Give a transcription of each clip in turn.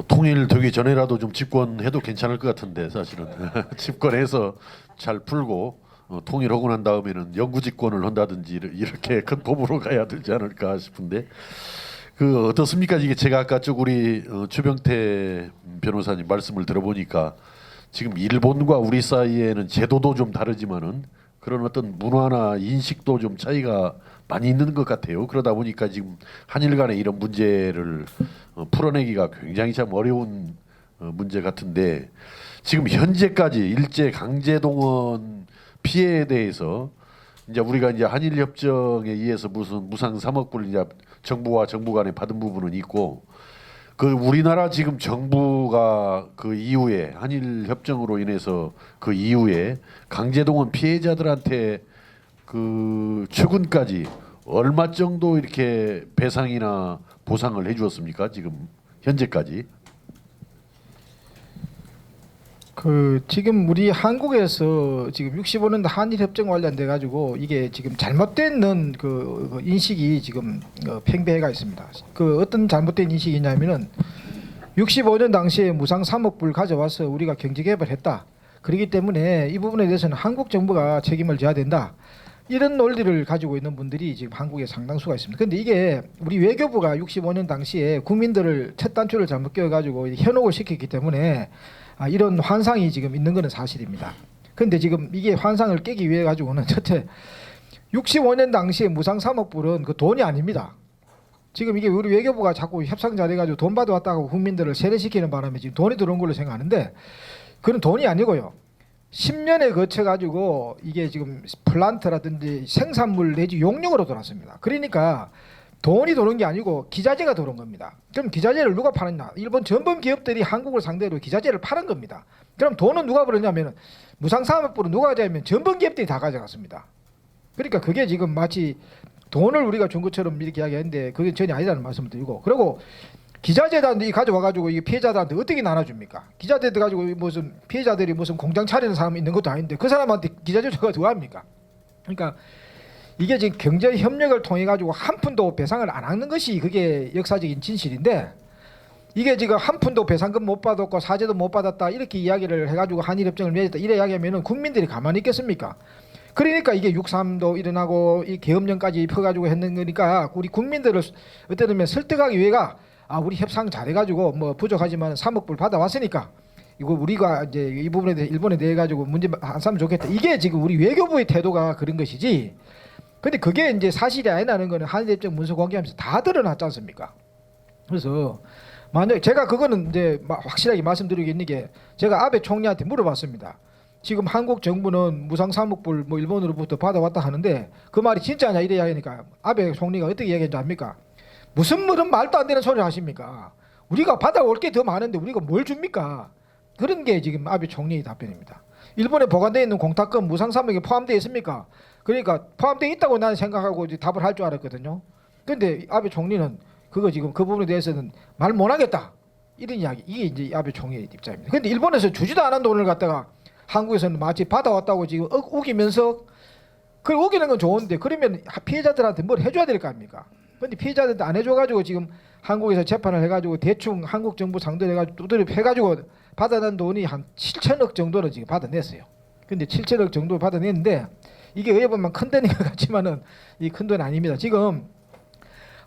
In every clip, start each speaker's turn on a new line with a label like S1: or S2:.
S1: 통일되기 전에라도 좀 집권해도 괜찮을 것 같은데 사실은 집권해서 잘 풀고 통일하고 난 다음에는 영구 집권을 한다든지 이렇게 큰 도구로 가야 되지 않을까 싶은데 그 어떻습니까? 이게 제가 아까 쭉 우리 주병태 변호사님 말씀을 들어보니까 지금 일본과 우리 사이에는 제도도 좀 다르지만은 그런 어떤 문화나 인식도 좀 차이가 많이 있는 것 같아요. 그러다 보니까 지금 한일 간의 이런 문제를 풀어내기가 굉장히 참 어려운 문제 같은데 지금 현재까지 일제 강제 동원 피해에 대해서 이제 우리가 이제 한일 협정에 의해서 무슨 무상 3억 불 이제 정부와 정부 간에 받은 부분은 있고 그 우리나라 지금 정부가 그 이후에 한일 협정으로 인해서 그 이후에 강제동원 피해자들한테 그 최근까지 얼마 정도 이렇게 배상이나 보상을 해주었습니까? 지금 현재까지.
S2: 지금 우리 한국에서 지금 65년도 한일 협정 관련돼 가지고 이게 지금 잘못된 그 인식이 지금 팽배해가 있습니다. 어떤 잘못된 인식이냐면은 65년 당시에 무상 3억 불 가져와서 우리가 경제 개발했다. 그렇기 때문에 이 부분에 대해서는 한국 정부가 책임을 져야 된다. 이런 논리를 가지고 있는 분들이 지금 한국에 상당수가 있습니다. 그런데 이게 우리 외교부가 65년 당시에 국민들을 첫 단추를 잘못 끼워가지고 현혹을 시켰기 때문에 이런 환상이 지금 있는 것은 사실입니다. 그런데 지금 이게 환상을 깨기 위해 가지고는 첫째 65년 당시에 무상 3억 불은 그 돈이 아닙니다. 지금 이게 우리 외교부가 자꾸 협상 잘해가지고 돈 받아왔다고 국민들을 세뇌시키는 바람에 지금 돈이 들어온 걸로 생각하는데 그건 돈이 아니고요. 10년에 거쳐가지고 이게 지금 플란트라든지 생산물 내지 용역으로 돌았습니다. 그러니까 돈이 도는 게 아니고 기자재가 들어온 겁니다. 그럼 기자재를 누가 파느냐? 일본 전범 기업들이 한국을 상대로 기자재를 파는 겁니다. 그럼 돈은 누가 벌었냐면 무상 3억 불은 누가 가져가면 전범 기업들이 다 가져갔습니다. 그러니까 그게 지금 마치 돈을 우리가 준 것처럼 이렇게 이야기하는데 그게 전혀 아니라는 말씀을 드리고 그리고 기자재단들이 가져와가지고 이게 피해자들한테 어떻게 나눠줍니까? 기자재들 가지고 무슨 피해자들이 무슨 공장 차리는 사람이 있는 것도 아닌데 그 사람한테 기자재 줘가지고 뭐 합니까? 그러니까 이게 지금 경제 협력을 통해 가지고 한 푼도 배상을 안 하는 것이 그게 역사적인 진실인데 이게 지금 한 푼도 배상금 못 받았고 사죄도 못 받았다 이렇게 이야기를 해가지고 한일 협정을 맺었다 이래 이야기하면은 국민들이 가만히 있겠습니까? 그러니까 이게 6.3도 일어나고 이 계엄령까지 입혀가지고 했는 거니까 우리 국민들을 어떻게 보면 설득하기 위해가 우리 협상 잘해가지고 뭐 부족하지만 3억 불 받아왔으니까 이거 우리가 이제 이 부분에 대해 일본에 대해 가지고 문제 안 삼으면 좋겠다. 이게 지금 우리 외교부의 태도가 그런 것이지. 근데 그게 이제 사실이 아니라는 거는 한일협정 문서 공개하면서 다 드러났지 않습니까? 그래서 만약 제가 그거는 이제 확실하게 말씀드리겠는 게 제가 아베 총리한테 물어봤습니다. 지금 한국 정부는 무상 3억 불 뭐 일본으로부터 받아왔다 하는데 그 말이 진짜냐 이래 이야기하니까 아베 총리가 어떻게 이야기했는지 압니까? 무슨 말도 안 되는 소리를 하십니까? 우리가 받아올 게 더 많은데 우리가 뭘 줍니까? 그런 게 지금 아베 총리의 답변입니다. 일본에 보관되어 있는 공탁금 무상 3억에 포함되어 있습니까? 그러니까 포함되어 있다고 나는 생각하고 이제 답을 할 줄 알았거든요. 그런데 아베 총리는 그거 지금 그 부분에 대해서는 말 못하겠다. 이런 이야기. 이게 이제 아베 총리의 입장입니다. 그런데 일본에서 주지도 않은 돈을 갖다가 한국에서는 마치 받아왔다고 지금 우기면서 그 우기는 건 좋은데 그러면 피해자들한테 뭘 해줘야 될 거 아닙니까? 근데 피해자들한테 안 해줘가지고 지금 한국에서 재판을 해가지고 대충 한국 정부 상대로 해가지고 두드려 해가지고 받아낸 돈이 한 7천억 정도는 지금 받아냈어요. 근데 7천억 정도 받아냈는데 이게 의회 보면 큰 돈인 것 같지만은 이 큰 돈 아닙니다. 지금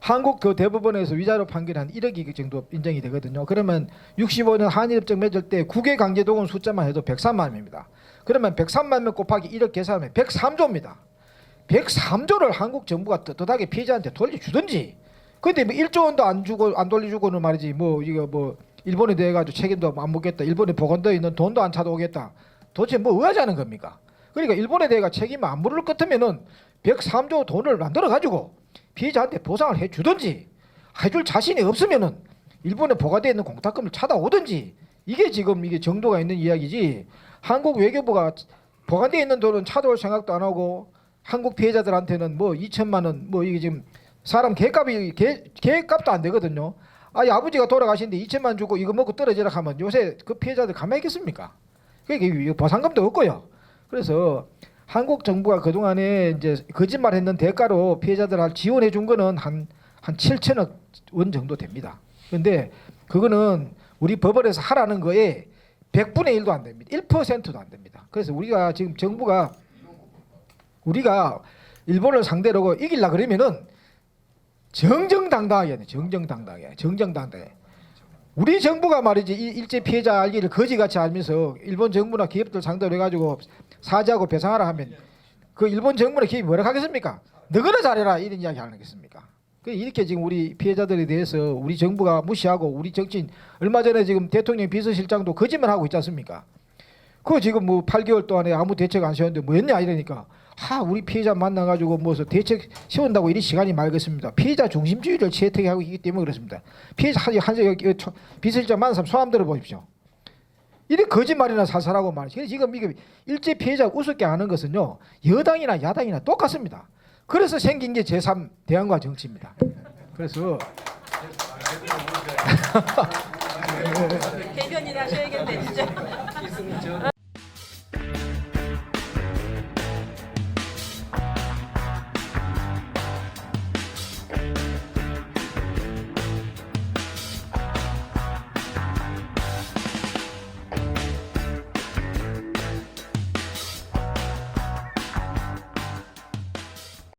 S2: 한국 그 대법원에서 위자료 판결이 한 1억 정도 인정이 되거든요. 그러면 65년 한일협정 맺을 때 국외 강제동원 숫자만 해도 103만 명입니다. 그러면 103만 명 곱하기 1억 계산하면 103조입니다. 103조를 한국 정부가 떳떳하게 피해자한테 돌려주든지. 근데 뭐 1조 원도 안 주고 안 돌려주고는 말이지 뭐 이거 뭐 일본에 대해 가지고 책임도 안 묻겠다. 일본에 보관되어 있는 돈도 안 찾아오겠다. 도대체 뭐 의하자는 겁니까? 그러니까 일본에 대해 책임을 안 물을 것 같으면은 103조 돈을 만들어 가지고 피해자한테 보상을 해주든지 해줄 자신이 없으면은 일본에 보관되어 있는 공탁금을 찾아오든지 이게 지금 이게 정도가 있는 이야기지. 한국 외교부가 보관되어 있는 돈은 찾아올 생각도 안 하고 한국 피해자들한테는 뭐 2천만 원 뭐 이게 지금 사람 개값도 안 되거든요. 아버지가 돌아가신데 2천만 주고 이거 먹고 떨어지라 하면 요새 그 피해자들 가만히 있겠습니까? 그게 보상금도 없고요. 그래서 한국 정부가 그동안에 이제 거짓말했는 대가로 피해자들한테 지원해 준 거는 한 7천억 원 정도 됩니다. 그런데 그거는 우리 법원에서 하라는 거에 100분의 1도 안 됩니다. 1%도 안 됩니다. 그래서 우리가 지금 정부가 우리가 일본을 상대로 이기려 그러면은 정정당당하게 해야 돼. 정정당당해. 우리 정부가 말이지 일제 피해자 알기를 거지같이 알면서 일본 정부나 기업들 상대로 해가지고 사죄하고 배상하라 하면 그 일본 정부나 기업이 뭐라 하겠습니까? 너거나 잘해라 이런 이야기 안 하겠습니까? 이렇게 지금 우리 피해자들에 대해서 우리 정부가 무시하고 우리 정치인 얼마 전에 지금 대통령 비서실장도 거짓말하고 있지 않습니까? 그거 지금 뭐 8개월 동안에 아무 대책 안 세웠는데 뭐였냐 이러니까 우리 피해자 만나가지고 무슨 대책 세운다고 이리 시간이 말겠습니다. 피해자 중심주의를 채택하고 있기 때문에 그렇습니다. 피해자 비서실장 만난 사람 소감 들어보십시오. 이래 거짓말이나 살살하고 말이죠. 지금 이게 일제 피해자 우습게 하는 것은요 여당이나 야당이나 똑같습니다. 그래서 생긴 게 제3 대안과 정치입니다. 그래서
S3: 대변인 하셔야겠네 진짜.